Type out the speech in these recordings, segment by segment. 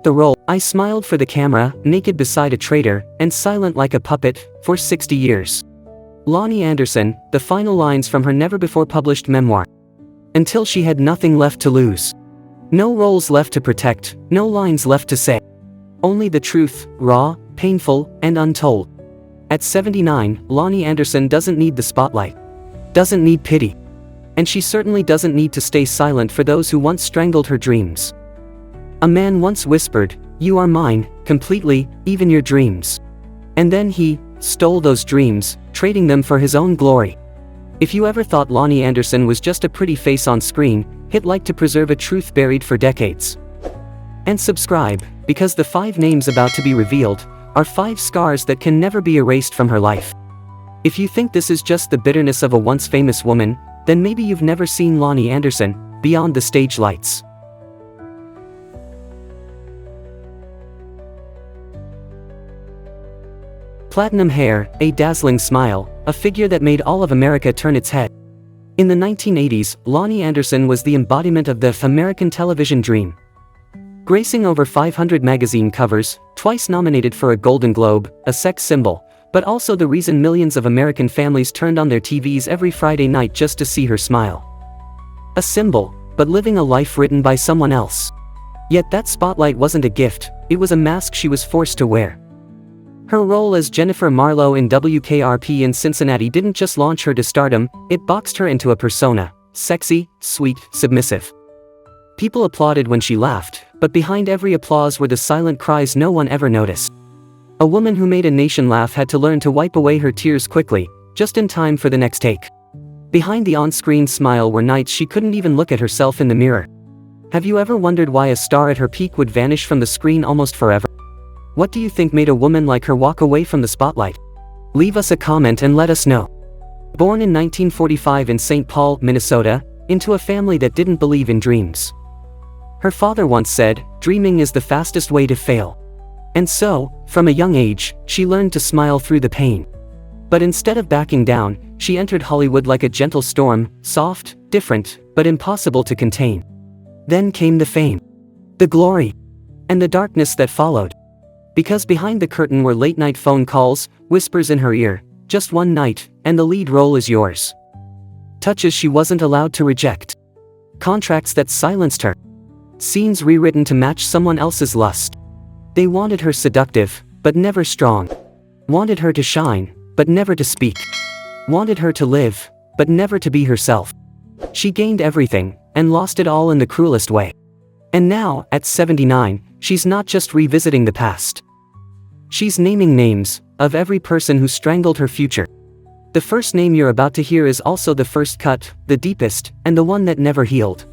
The role, I smiled for the camera, naked beside a traitor, and silent like a puppet, for 60 years. Loni Anderson, the final lines from her never-before-published memoir. Until she had nothing left to lose. No roles left to protect, no lines left to say. Only the truth, raw, painful, and untold. At 79, Loni Anderson doesn't need the spotlight. Doesn't need pity. And she certainly doesn't need to stay silent for those who once strangled her dreams. A man once whispered, "You are mine, completely, even your dreams." And then he stole those dreams, trading them for his own glory. If you ever thought Loni Anderson was just a pretty face on screen, hit like to preserve a truth buried for decades. And subscribe, because the 5 names about to be revealed are 5 scars that can never be erased from her life. If you think this is just the bitterness of a once famous woman, then maybe you've never seen Loni Anderson, beyond the stage lights. Platinum hair, a dazzling smile, a figure that made all of America turn its head. In the 1980s, Loni Anderson was the embodiment of the American television dream. Gracing over 500 magazine covers, twice nominated for a Golden Globe, a sex symbol, but also the reason millions of American families turned on their TVs every Friday night just to see her smile. A symbol, but living a life written by someone else. Yet that spotlight wasn't a gift, it was a mask she was forced to wear. Her role as Jennifer Marlowe in WKRP in Cincinnati didn't just launch her to stardom, it boxed her into a persona: sexy, sweet, submissive. People applauded when she laughed, but behind every applause were the silent cries no one ever noticed. A woman who made a nation laugh had to learn to wipe away her tears quickly, just in time for the next take. Behind the on-screen smile were nights she couldn't even look at herself in the mirror. Have you ever wondered why a star at her peak would vanish from the screen almost forever? What do you think made a woman like her walk away from the spotlight? Leave us a comment and let us know. Born in 1945 in St. Paul, Minnesota, into a family that didn't believe in dreams. Her father once said, "Dreaming is the fastest way to fail." And so, from a young age, she learned to smile through the pain. But instead of backing down, she entered Hollywood like a gentle storm, soft, different, but impossible to contain. Then came the fame, the glory, and the darkness that followed. Because behind the curtain were late-night phone calls, whispers in her ear, "Just one night, and the lead role is yours." Touches she wasn't allowed to reject. Contracts that silenced her. Scenes rewritten to match someone else's lust. They wanted her seductive, but never strong. Wanted her to shine, but never to speak. Wanted her to live, but never to be herself. She gained everything, and lost it all in the cruelest way. And now, at 79, she's not just revisiting the past. She's naming names, of every person who strangled her future. The first name you're about to hear is also the first cut, the deepest, and the one that never healed.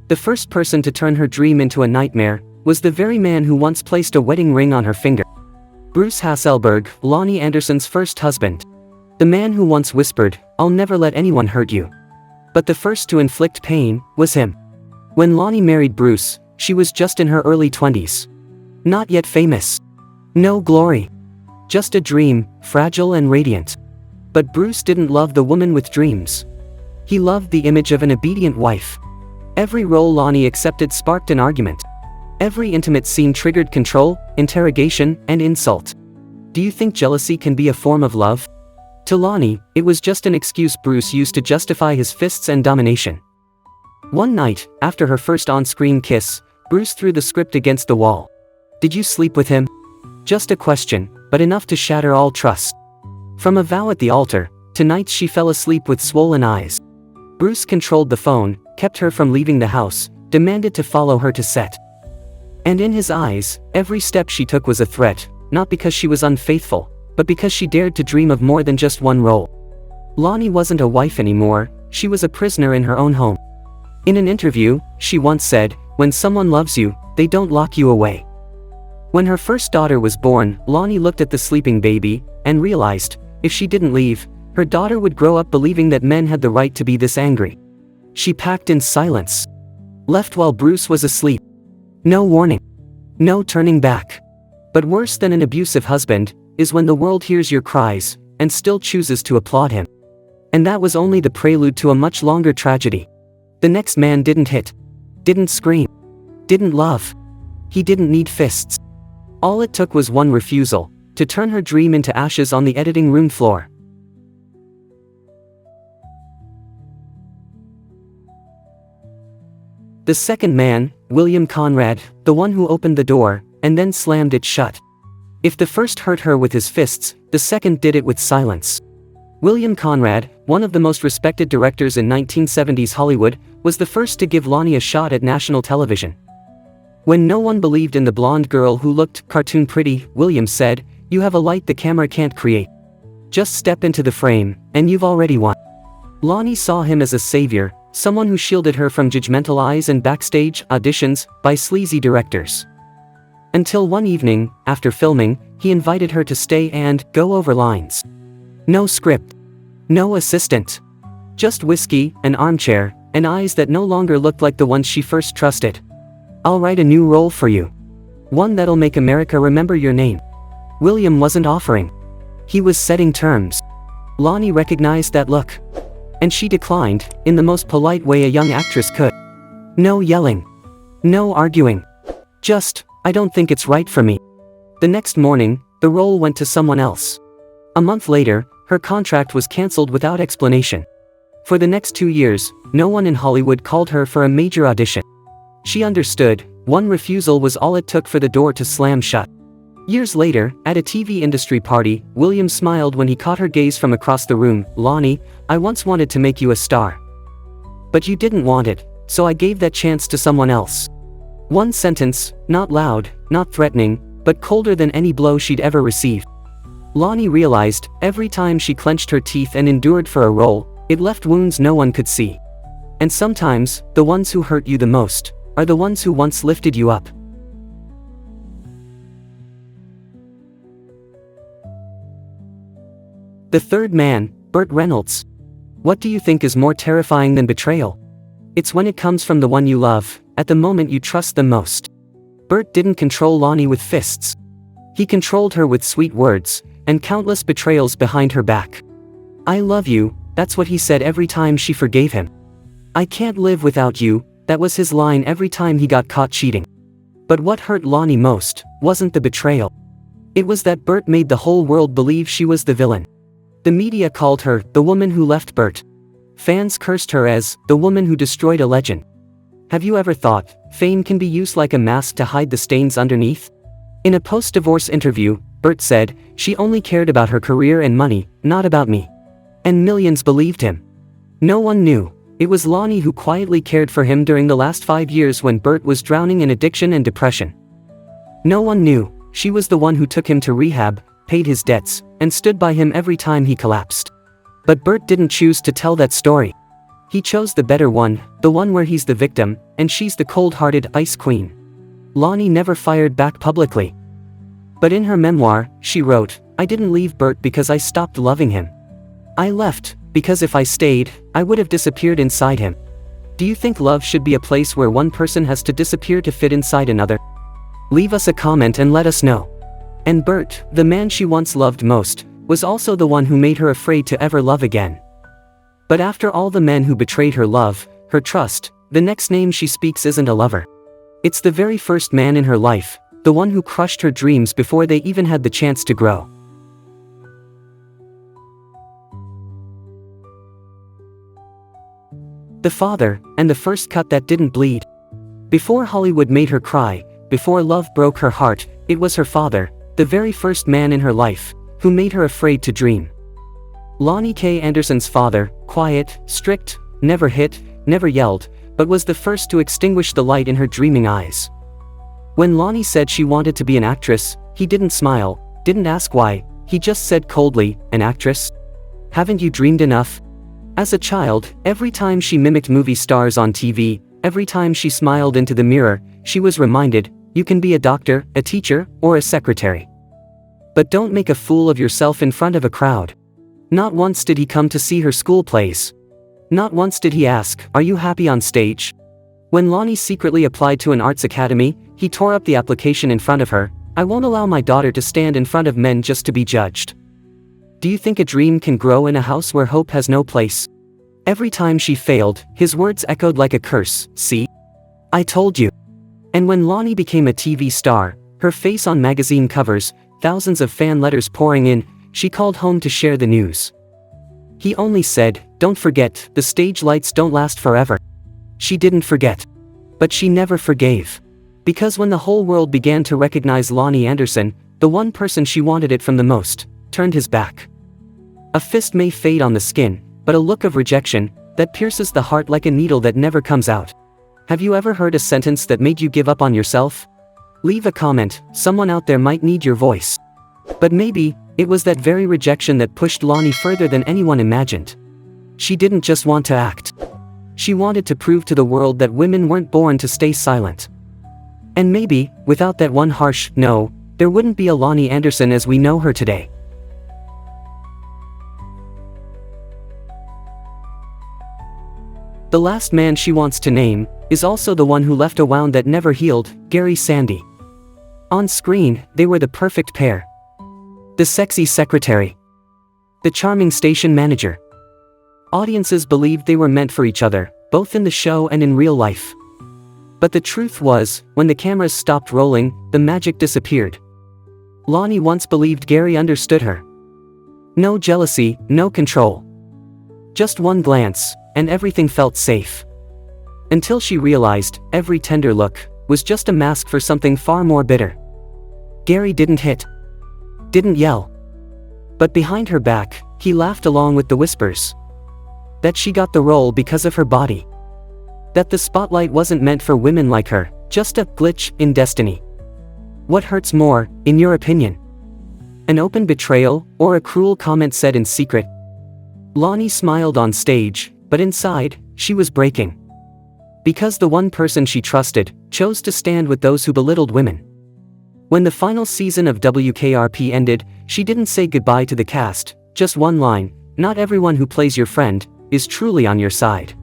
The first person to turn her dream into a nightmare was the very man who once placed a wedding ring on her finger. Bruce Hasselberg, Loni Anderson's first husband. The man who once whispered, "I'll never let anyone hurt you." But the first to inflict pain was him. When Loni married Bruce, she was just in her early 20s. Not yet famous. No glory. Just a dream, fragile and radiant. But Bruce didn't love the woman with dreams. He loved the image of an obedient wife. Every role Loni accepted sparked an argument. Every intimate scene triggered control, interrogation, and insult. Do you think jealousy can be a form of love? To Loni, it was just an excuse Bruce used to justify his fists and domination. One night, after her first on-screen kiss, Bruce threw the script against the wall. "Did you sleep with him?" Just a question, but enough to shatter all trust. From a vow at the altar, to nights she fell asleep with swollen eyes. Bruce controlled the phone, kept her from leaving the house, demanded to follow her to set. And in his eyes, every step she took was a threat, not because she was unfaithful, but because she dared to dream of more than just one role. Loni wasn't a wife anymore, she was a prisoner in her own home. In an interview, she once said, "When someone loves you, they don't lock you away." When her first daughter was born, Loni looked at the sleeping baby, and realized, if she didn't leave, her daughter would grow up believing that men had the right to be this angry. She packed in silence. Left while Bruce was asleep. No warning. No turning back. But worse than an abusive husband, is when the world hears your cries, and still chooses to applaud him. And that was only the prelude to a much longer tragedy. The next man didn't hit. Didn't scream. Didn't love. He didn't need fists. All it took was one refusal, to turn her dream into ashes on the editing room floor. The second man, William Conrad, the one who opened the door, and then slammed it shut. If the first hurt her with his fists, the second did it with silence. William Conrad, one of the most respected directors in 1970s Hollywood, was the first to give Loni a shot at national television. When no one believed in the blonde girl who looked cartoon pretty, William said, "You have a light the camera can't create. Just step into the frame, and you've already won." Loni saw him as a savior, someone who shielded her from judgmental eyes and backstage auditions by sleazy directors. Until one evening, after filming, he invited her to stay and go over lines. No script. No assistant. Just whiskey, an armchair, and eyes that no longer looked like the ones she first trusted. "I'll write a new role for you. One that'll make America remember your name." William wasn't offering. He was setting terms. Loni recognized that look. And she declined, in the most polite way a young actress could. No yelling. No arguing. Just, "I don't think it's right for me." The next morning, the role went to someone else. A month later, her contract was cancelled without explanation. For the next 2 years, no one in Hollywood called her for a major audition. She understood, one refusal was all it took for the door to slam shut. Years later, at a TV industry party, William smiled when he caught her gaze from across the room. "Loni, I once wanted to make you a star. But you didn't want it, so I gave that chance to someone else." One sentence, not loud, not threatening, but colder than any blow she'd ever received. Loni realized, every time she clenched her teeth and endured for a role, it left wounds no one could see. And sometimes, the ones who hurt you the most, are the ones who once lifted you up. The third man, Burt Reynolds. What do you think is more terrifying than betrayal? It's when it comes from the one you love, at the moment you trust them most. Burt didn't control Loni with fists. He controlled her with sweet words, and countless betrayals behind her back. "I love you," that's what he said every time she forgave him. "I can't live without you," that was his line every time he got caught cheating. But what hurt Loni most, wasn't the betrayal. It was that Burt made the whole world believe she was the villain. The media called her, the woman who left Burt. Fans cursed her as, the woman who destroyed a legend. Have you ever thought, fame can be used like a mask to hide the stains underneath? In a post-divorce interview, Burt said, "She only cared about her career and money, not about me." And millions believed him. No one knew. It was Loni who quietly cared for him during the last 5 years when Burt was drowning in addiction and depression. No one knew. She was the one who took him to rehab, paid his debts, and stood by him every time he collapsed. But Burt didn't choose to tell that story. He chose the better one, the one where he's the victim, and she's the cold-hearted ice queen. Loni never fired back publicly. But in her memoir, she wrote, "I didn't leave Burt because I stopped loving him. I left, because if I stayed, I would have disappeared inside him." Do you think love should be a place where one person has to disappear to fit inside another? Leave us a comment and let us know. And Burt, the man she once loved most, was also the one who made her afraid to ever love again. But after all the men who betrayed her love, her trust, the next name she speaks isn't a lover. It's the very first man in her life, the one who crushed her dreams before they even had the chance to grow. The father, and the first cut that didn't bleed. Before Hollywood made her cry, before love broke her heart, it was her father, the very first man in her life, who made her afraid to dream. Loni Anderson's father, quiet, strict, never hit, never yelled, but was the first to extinguish the light in her dreaming eyes. When Loni said she wanted to be an actress, he didn't smile, didn't ask why, he just said coldly, "An actress? Haven't you dreamed enough?" As a child, every time she mimicked movie stars on TV, every time she smiled into the mirror, she was reminded, you can be a doctor, a teacher, or a secretary. But don't make a fool of yourself in front of a crowd. Not once did he come to see her school plays. Not once did he ask, "Are you happy on stage?" When Loni secretly applied to an arts academy, he tore up the application in front of her. "I won't allow my daughter to stand in front of men just to be judged." Do you think a dream can grow in a house where hope has no place? Every time she failed, his words echoed like a curse. See? I told you. And when Loni became a TV star, her face on magazine covers, thousands of fan letters pouring in, she called home to share the news. He only said, "Don't forget, the stage lights don't last forever." She didn't forget. But she never forgave. Because when the whole world began to recognize Loni Anderson, the one person she wanted it from the most, turned his back. A fist may fade on the skin, but a look of rejection, that pierces the heart like a needle that never comes out. Have you ever heard a sentence that made you give up on yourself? Leave a comment, someone out there might need your voice. But maybe, it was that very rejection that pushed Loni further than anyone imagined. She didn't just want to act. She wanted to prove to the world that women weren't born to stay silent. And maybe, without that one harsh "no," there wouldn't be a Loni Anderson as we know her today. The last man she wants to name is also the one who left a wound that never healed, Gary Sandy. On screen, they were the perfect pair. The sexy secretary. The charming station manager. Audiences believed they were meant for each other, both in the show and in real life. But the truth was, when the cameras stopped rolling, the magic disappeared. Loni once believed Gary understood her. No jealousy, no control. Just one glance, and everything felt safe. Until she realized, every tender look was just a mask for something far more bitter. Gary didn't hit. Didn't yell. But behind her back, he laughed along with the whispers. That she got the role because of her body. That the spotlight wasn't meant for women like her, just a glitch in destiny. What hurts more, in your opinion? An open betrayal, or a cruel comment said in secret? Loni smiled on stage, but inside, she was breaking. Because the one person she trusted, chose to stand with those who belittled women. When the final season of WKRP ended, she didn't say goodbye to the cast, just one line: "Not everyone who plays your friend is truly on your side."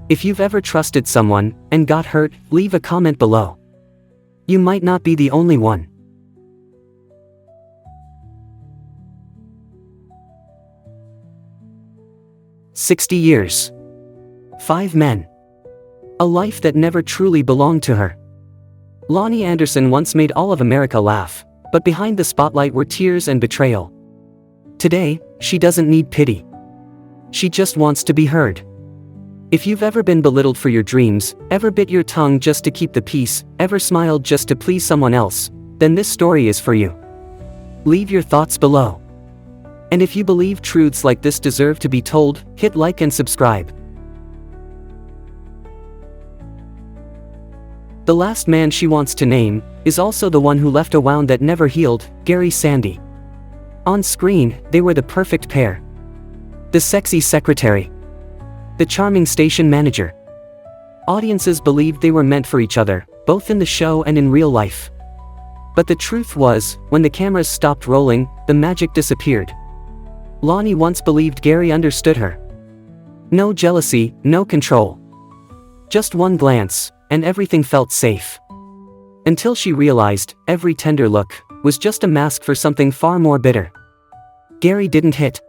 If you've ever trusted someone, and got hurt, leave a comment below. You might not be the only one. "60 years. 5 men. A life that never truly belonged to her." Loni Anderson once made all of America laugh, but behind the spotlight were tears and betrayal. Today, she doesn't need pity. She just wants to be heard. If you've ever been belittled for your dreams, ever bit your tongue just to keep the peace, ever smiled just to please someone else, then this story is for you. Leave your thoughts below. And if you believe truths like this deserve to be told, hit like and subscribe. The last man she wants to name is also the one who left a wound that never healed, Gary Sandy. On screen, they were the perfect pair. The sexy secretary. The charming station manager. Audiences believed they were meant for each other, both in the show and in real life. But the truth was, when the cameras stopped rolling, the magic disappeared. Loni once believed Gary understood her. No jealousy, no control. Just one glance, and everything felt safe. Until she realized, every tender look was just a mask for something far more bitter. Gary didn't hit.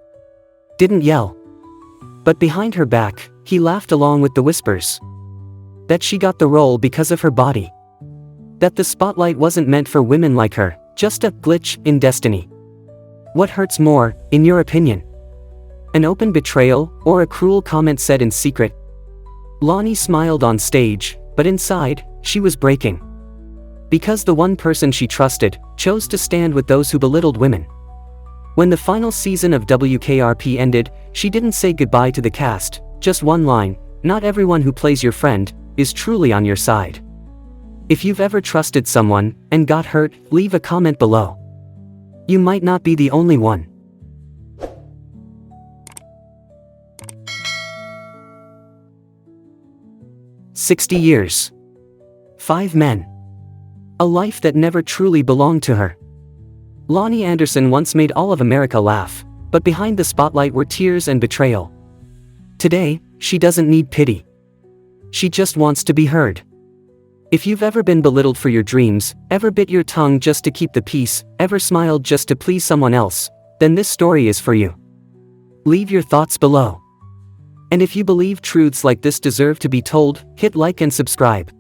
Didn't yell. But behind her back, he laughed along with the whispers. That she got the role because of her body. That the spotlight wasn't meant for women like her, just a glitch in destiny. What hurts more, in your opinion? An open betrayal, or a cruel comment said in secret? Loni smiled on stage, but inside, she was breaking. Because the one person she trusted, chose to stand with those who belittled women. When the final season of WKRP ended, she didn't say goodbye to the cast, just one line: "Not everyone who plays your friend is truly on your side." If you've ever trusted someone, and got hurt, leave a comment below. You might not be the only one. "60 years. 5 men. A life that never truly belonged to her." Loni Anderson once made all of America laugh, but behind the spotlight were tears and betrayal. Today, she doesn't need pity. She just wants to be heard. If you've ever been belittled for your dreams, ever bit your tongue just to keep the peace, ever smiled just to please someone else, then this story is for you. Leave your thoughts below. And if you believe truths like this deserve to be told, hit like and subscribe.